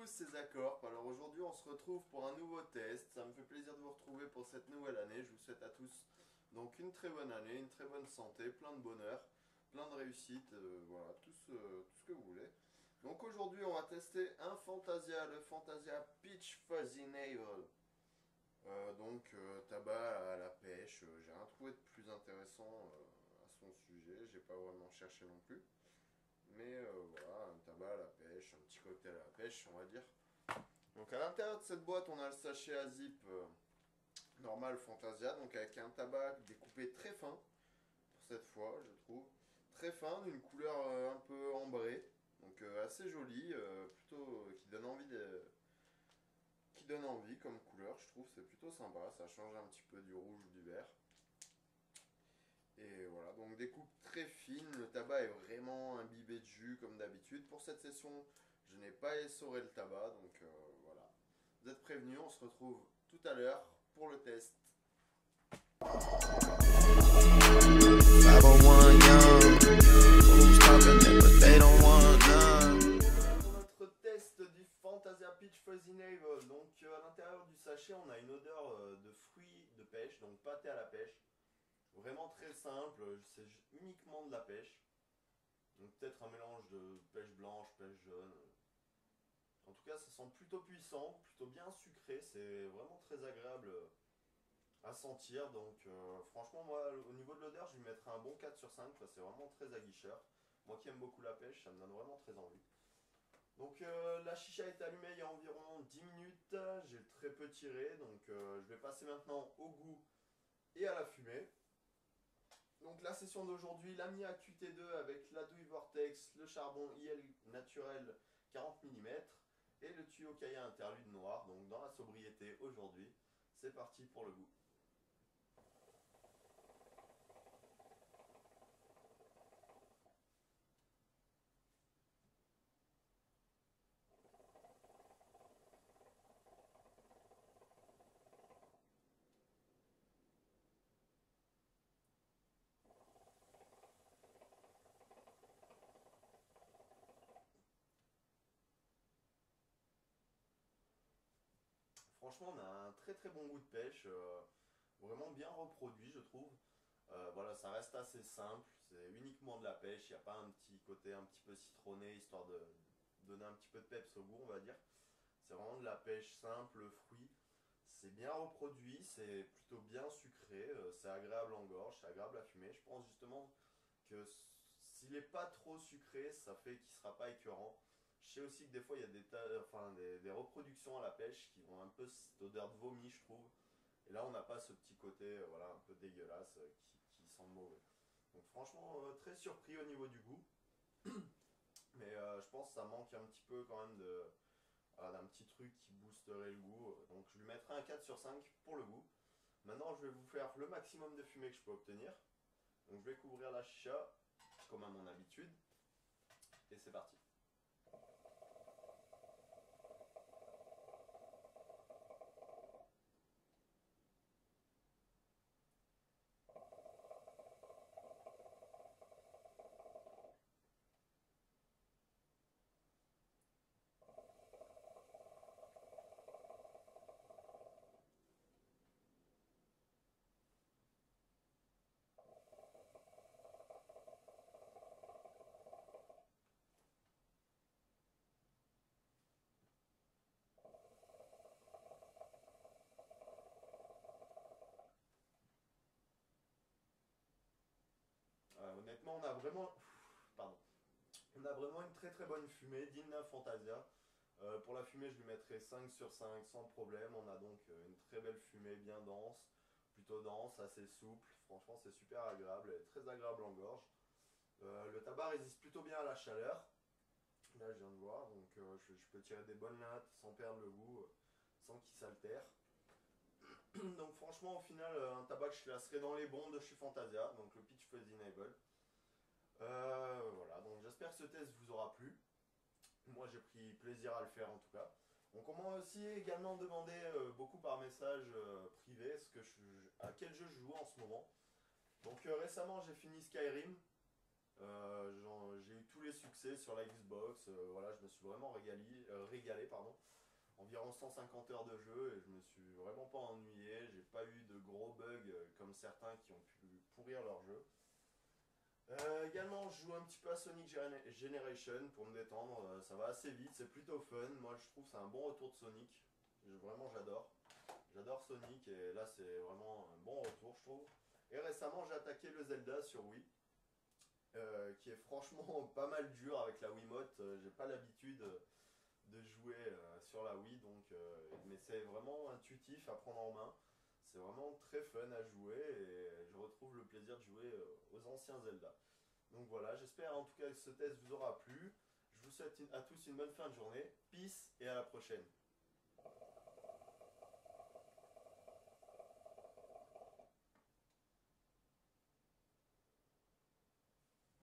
tous, c'est Zacorp. Alors aujourd'hui on se retrouve pour un nouveau test. Ça me fait plaisir de vous retrouver pour cette nouvelle année. Je vous souhaite à tous donc une très bonne année, une très bonne santé, plein de bonheur, plein de réussite, voilà, tout ce que vous voulez. Donc aujourd'hui on va tester un Fantasia, le Fantasia Peach Fuzzy Navel. Tabac à la pêche, j'ai rien trouvé de plus intéressant à son sujet, j'ai pas vraiment cherché non plus. Mais voilà, un tabac à la pêche, un petit cocktail à la pêche, on va dire. Donc à l'intérieur de cette boîte, on a le sachet à zip normal Fantasia, donc avec un tabac découpé très fin, pour cette fois, je trouve. Très fin, d'une couleur un peu ambrée, donc assez jolie, plutôt qui donne envie comme couleur, je trouve. C'est plutôt sympa, ça change un petit peu du rouge ou du vert. Et voilà, donc des coupes très fines, le tabac est vraiment imbibé de jus comme d'habitude. Pour cette session, je n'ai pas essoré le tabac, donc voilà. Vous êtes prévenus, on se retrouve tout à l'heure pour le test. Pour notre test du Fantasia Peach Fuzzy Navel, donc à l'intérieur du sachet, on a une odeur de fruits de pêche, donc pâté à la pêche. Vraiment très simple, c'est uniquement de la pêche. Donc peut-être un mélange de pêche blanche, pêche jaune. En tout cas, ça sent plutôt puissant, plutôt bien sucré. C'est vraiment très agréable à sentir. Donc franchement, moi, au niveau de l'odeur, je lui mettrais un bon 4 sur 5. C'est vraiment très aguicheur. Moi qui aime beaucoup la pêche, ça me donne vraiment très envie. Donc la chicha est allumée il y a environ 10 minutes. J'ai très peu tiré. Donc je vais passer maintenant au goût et à la fumée. Donc la session d'aujourd'hui, la Mia QT2 avec la douille Vortex, le charbon IL naturel 40 mm et le tuyau Kaya interlude noir, donc dans la sobriété aujourd'hui. C'est parti pour le goût. Franchement, on a un très très bon goût de pêche, vraiment bien reproduit je trouve. Voilà, ça reste assez simple, c'est uniquement de la pêche, il n'y a pas un petit côté un petit peu citronné histoire de donner un petit peu de peps au goût, on va dire. C'est vraiment de la pêche simple, fruit. C'est bien reproduit, c'est plutôt bien sucré, c'est agréable en gorge, c'est agréable à fumer. Je pense justement que s'il n'est pas trop sucré, ça fait qu'il ne sera pas écœurant. Je sais aussi que des fois il y a des reproductions à la pêche qui ont un peu cette odeur de vomi, je trouve. Et là on n'a pas ce petit côté voilà, un peu dégueulasse qui sent mauvais. Donc franchement très surpris au niveau du goût. Mais je pense que ça manque un petit peu quand même d'un petit truc qui boosterait le goût. Donc je lui mettrai un 4 sur 5 pour le goût. Maintenant je vais vous faire le maximum de fumée que je peux obtenir. Donc je vais couvrir la chicha comme à mon habitude. Et c'est parti. Honnêtement pardon, on a vraiment une très très bonne fumée, digne d'un Fantasia. Pour la fumée, je lui mettrai 5 sur 5 sans problème. On a donc une très belle fumée bien dense, plutôt dense, assez souple. Franchement, c'est super agréable, elle est très agréable en gorge. Le tabac résiste plutôt bien à la chaleur. Là, je viens de voir, donc je peux tirer des bonnes nattes sans perdre le goût, sans qu'il s'altère. Donc franchement, au final, un tabac que je classerai dans les bons de chez Fantasia, donc le Peach Fuzzy Navel. Voilà, donc j'espère que ce test vous aura plu. Moi, j'ai pris plaisir à le faire en tout cas. Donc on m'a aussi également demandé beaucoup par message privé à quel jeu je joue en ce moment. Donc récemment, j'ai fini Skyrim. J'ai eu tous les succès sur la Xbox. Voilà, je me suis vraiment régalé, pardon. Environ 150 heures de jeu et je me suis vraiment pas ennuyé. J'ai pas eu de gros bugs comme certains qui ont pu pourrir leur jeu. Également, je joue un petit peu à Sonic Generation pour me détendre. Ça va assez vite, c'est plutôt fun. Moi, je trouve que c'est un bon retour de Sonic. Vraiment, j'adore. J'adore Sonic et là, c'est vraiment un bon retour, je trouve. Et récemment, j'ai attaqué le Zelda sur Wii, qui est franchement pas mal dur avec la Wiimote. J'ai pas l'habitude de jouer sur la Wii, mais c'est vraiment intuitif à prendre en main. C'est vraiment très fun à jouer et je retrouve le plaisir de jouer aux anciens Zelda. Donc voilà, j'espère en tout cas que ce test vous aura plu. Je vous souhaite à tous une bonne fin de journée. Peace et à la prochaine.